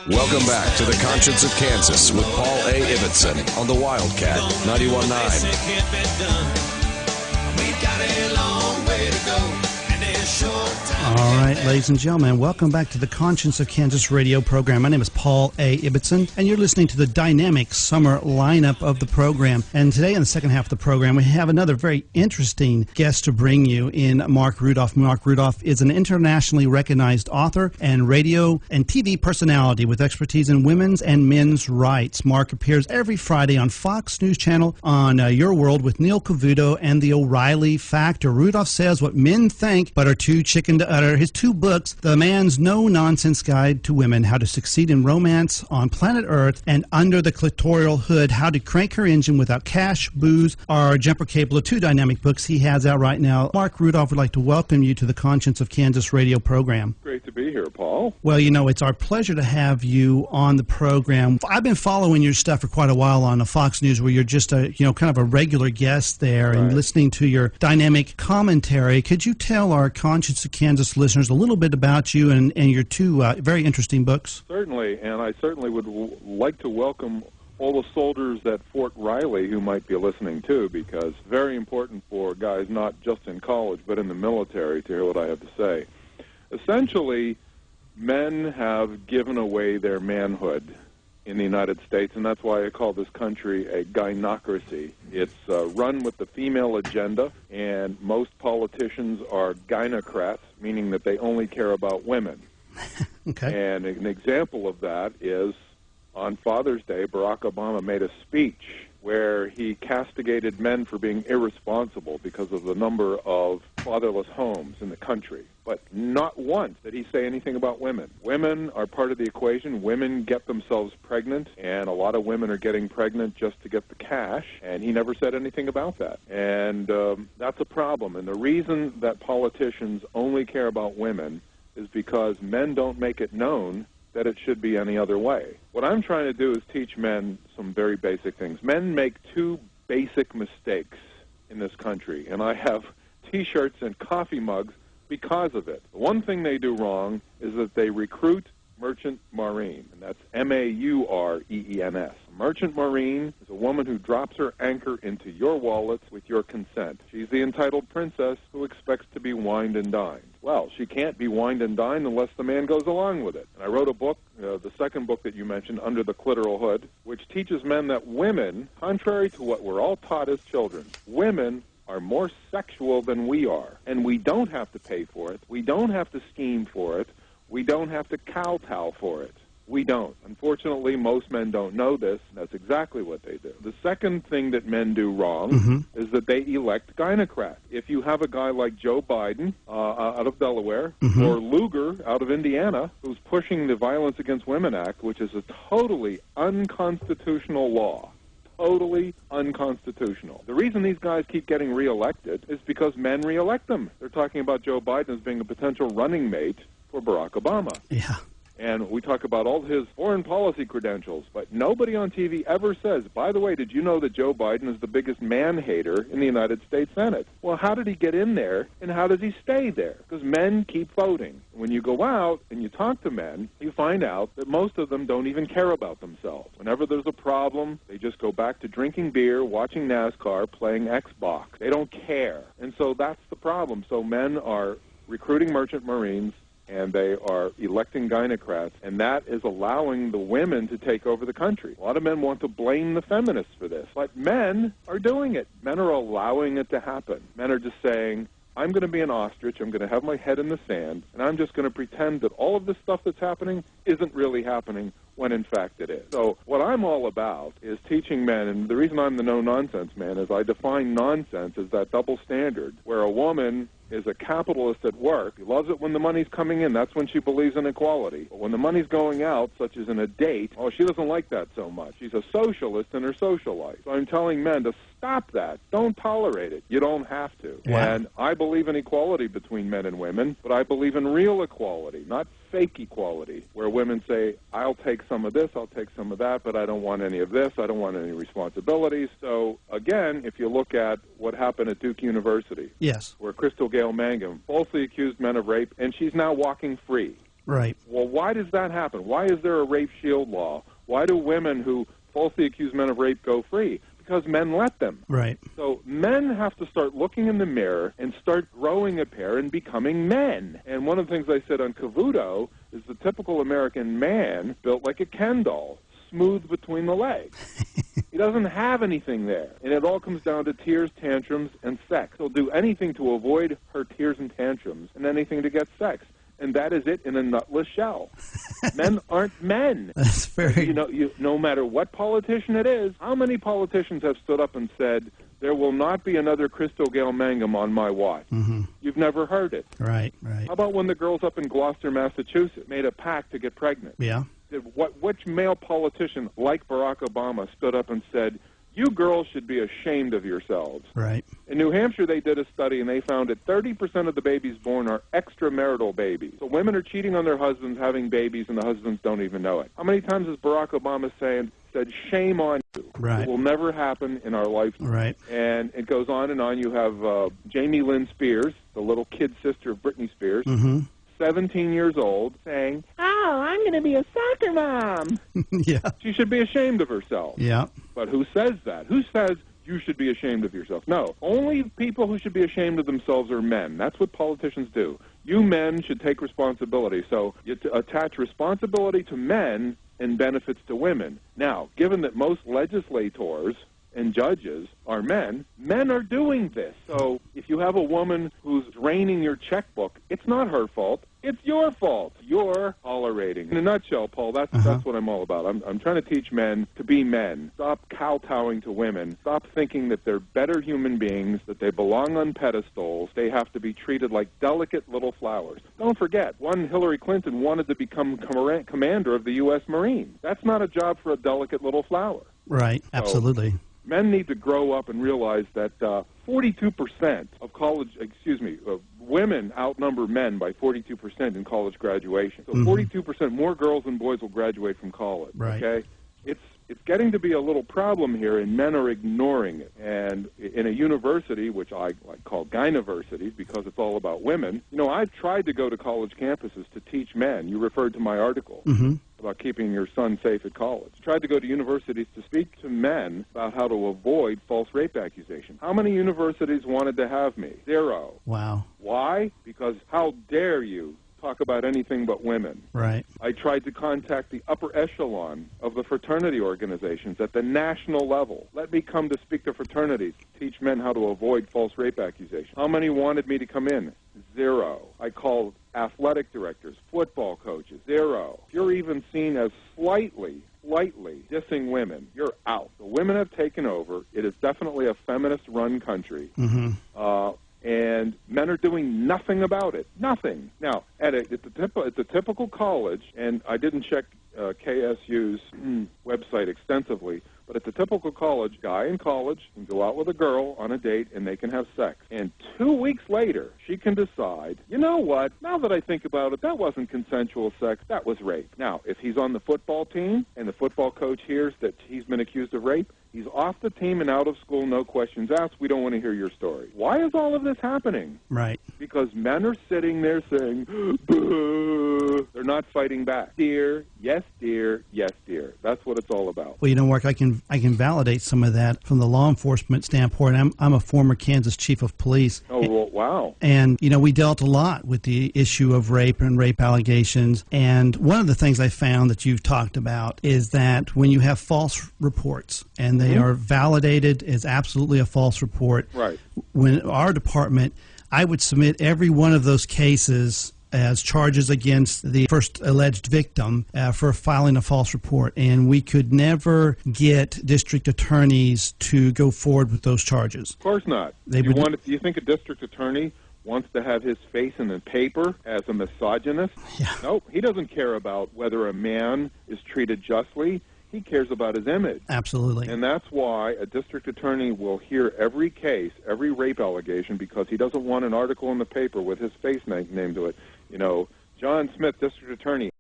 Welcome back to The Conscience of Kansas with Paul A. Ibbetson on the Wildcat 91.9. All right, ladies and gentlemen, welcome back to the Conscience of Kansas radio program. My name is Paul A. Ibbetson, and you're listening to the dynamic summer lineup of the program. And today, in the second half of the program, we have another very interesting guest to bring you in Marc Rudov. Marc Rudov is an internationally recognized author and radio and TV personality with expertise in women's and men's rights. Marc appears every Friday on Fox News Channel on Your World with Neil Cavuto and the O'Reilly Factor. Rudov says what men think but are too chicken to utter. His two books, The Man's No-Nonsense Guide to Women, How to Succeed in Romance on Planet Earth, and Under the Clitoral Hood, How to Crank Her Engine Without Cash, Booze, or Jumper Cable, are two dynamic books he has out right now. Marc Rudov would like to welcome you to the Conscience of Kansas radio program. Great to be here, Paul. Well, you know, it's our pleasure to have you on the program. I've been following your stuff for quite a while on Fox News, where you're just a, kind of a regular guest there, and listening to your dynamic commentary. Could you tell our Conscience of Kansas listeners a little bit about you and your two very interesting books? Certainly, and I certainly would like to welcome all the soldiers at Fort Riley who might be listening too, because it's very important for guys not just in college but in the military to hear what I have to say. Essentially, men have given away their manhood in the United States, and that's why I call this country a gynocracy. It's run with the female agenda, and most politicians are gynocrats, meaning that they only care about women. Okay. And an example of that is on Father's Day, Barack Obama made a speech where he castigated men for being irresponsible because of the number of fatherless homes in the country. But not once did he say anything about women. Women are part of the equation. Women get themselves pregnant, and a lot of women are getting pregnant just to get the cash, and he never said anything about that. And that's a problem. And the reason that politicians only care about women is because men don't make it known that it should be any other way. What I'm trying to do is teach men some very basic things. Men make two basic mistakes in this country, and I have T-shirts and coffee mugs because of it. The one thing they do wrong is that they recruit merchant marine, and that's M-A-U-R-E-E-N-S. A merchant marine is a woman who drops her anchor into your wallet with your consent. She's the entitled princess who expects to be wined and dined. Well, she can't be wined and dined unless the man goes along with it. And I wrote a book, the second book that you mentioned, Under the Clitoral Hood, which teaches men that women, contrary to what we're all taught as children, women are more sexual than we are. And we don't have to pay for it. We don't have to scheme for it. We don't have to kowtow for it. We don't. Unfortunately, most men don't know this. That's exactly what they do. The second thing that men do wrong is that they elect gynocrats. If you have a guy like Joe Biden out of Delaware or Lugar out of Indiana who's pushing the Violence Against Women Act, which is a totally unconstitutional law, totally unconstitutional. The reason these guys keep getting reelected is because men reelect them. They're talking about Joe Biden as being a potential running mate for Barack Obama. Yeah. And we talk about all his foreign policy credentials, but nobody on TV ever says, by the way, did you know that Joe Biden is the biggest man-hater in the United States Senate? Well, how did he get in there, and how does he stay there? Because men keep voting. When you go out and you talk to men, you find out that most of them don't even care about themselves. Whenever there's a problem, they just go back to drinking beer, watching NASCAR, playing Xbox. They don't care. And so that's the problem. So men are recruiting merchant marines, and they are electing gynocrats, and that is allowing the women to take over the country. A lot of men want to blame the feminists for this, but men are doing it. Men are allowing it to happen. Men are just saying, I'm going to be an ostrich, I'm going to have my head in the sand, and I'm just going to pretend that all of this stuff that's happening isn't really happening when in fact it is. So what I'm all about is teaching men, and the reason I'm the no-nonsense man is I define nonsense as that double standard, where a woman is a capitalist at work. She loves it when the money's coming in. That's when she believes in equality. But when the money's going out, such as in a date, she doesn't like that so much. She's a socialist in her social life. So I'm telling men to stop that. Don't tolerate it. You don't have to. Wow. And I believe in equality between men and women, but I believe in real equality, not fake equality, where women say, I'll take some of this, I'll take some of that, but I don't want any of this, I don't want any responsibilities. So, again, if you look at what happened at Duke University, yes, where Crystal Gayle Mangum falsely accused men of rape, and she's now walking free. Right. Well, why does that happen? Why is there a rape shield law? Why do women who falsely accuse men of rape go free? Because men let them. Right. So men have to start looking in the mirror and start growing a pair and becoming men. And one of the things I said on Cavuto is the typical American man built like a Ken doll, smooth between the legs. He doesn't have anything there. And it all comes down to tears, tantrums, and sex. He'll do anything to avoid her tears and tantrums and anything to get sex. And that is it in a nutless shell. Men aren't men. That's very... No matter what politician it is, how many politicians have stood up and said, there will not be another Crystal Gayle Mangum on my watch? Mm-hmm. You've never heard it. Right, right. How about when the girls up in Gloucester, Massachusetts, made a pact to get pregnant? Yeah. Which male politician, like Barack Obama, stood up and said, you girls should be ashamed of yourselves? Right. In New Hampshire, they did a study, and they found that 30% of the babies born are extramarital babies. So women are cheating on their husbands, having babies, and the husbands don't even know it. How many times has Barack Obama said, shame on you? Right. It will never happen in our lifetime. Right. And it goes on and on. You have Jamie Lynn Spears, the little kid sister of Britney Spears, mm-hmm. 17 years old, saying, oh, I'm going to be a soccer mom. Yeah. She should be ashamed of herself. Yeah. But who says that? Who says you should be ashamed of yourself? No. Only people who should be ashamed of themselves are men. That's what politicians do. You men should take responsibility. So you attach responsibility to men and benefits to women. Now, given that most legislators and judges are men are doing this. So if you have a woman who's draining your checkbook, it's not her fault. It's your fault. You're tolerating. In a nutshell, Paul, that's what I'm all about. I'm trying to teach men to be men. Stop kowtowing to women. Stop thinking that they're better human beings, that they belong on pedestals. They have to be treated like delicate little flowers. Don't forget, one Hillary Clinton wanted to become commander of the U.S. Marines. That's not a job for a delicate little flower. Right. Absolutely. So, men need to grow up and realize that 42% of women outnumber men by 42% in college graduation. So 42% more girls than boys will graduate from college. Right. Okay? It's getting to be a little problem here, and men are ignoring it. And in a university, which I call gynoversity because it's all about women, I've tried to go to college campuses to teach men. You referred to my article. Mm-hmm. About keeping your son safe at college. Tried to go to universities to speak to men about how to avoid false rape accusations. How many universities wanted to have me? 0. Wow. Why? Because how dare you talk about anything but women. Right. I tried to contact the upper echelon of the fraternity organizations at the national level. Let me come to speak to fraternities, teach men how to avoid false rape accusations. How many wanted me to come in? 0. I called athletic directors, football coaches, 0. If you're even seen as slightly dissing women, you're out. The women have taken over. It is definitely a feminist-run country. Mm-hmm. And men are doing nothing about it. Nothing. Now, at the typical college, and I didn't check KSU's website extensively, but at the typical college, guy in college can go out with a girl on a date and they can have sex. And 2 weeks later, she can decide, you know what, now that I think about it, that wasn't consensual sex, that was rape. Now, if he's on the football team and the football coach hears that he's been accused of rape, he's off the team and out of school, no questions asked. We don't want to hear your story. Why is all of this happening? Right. Because men are sitting there saying, boo. They're not fighting back. Dear, yes, dear, yes, dear. That's what it's all about. Well, Mark, I can validate some of that from the law enforcement standpoint. I'm a former Kansas chief of police. Oh, well, wow. And, we dealt a lot with the issue of rape and rape allegations. And one of the things I found that you've talked about is that when you have false reports and they are validated as absolutely a false report, right. When our department, I would submit every one of those cases as charges against the first alleged victim for filing a false report. And we could never get district attorneys to go forward with those charges. Of course not. Do you think a district attorney wants to have his face in the paper as a misogynist? Yeah. Nope. He doesn't care about whether a man is treated justly. He cares about his image. Absolutely. And that's why a district attorney will hear every case, every rape allegation, because he doesn't want an article in the paper with his face named to it. John Smith, District Attorney.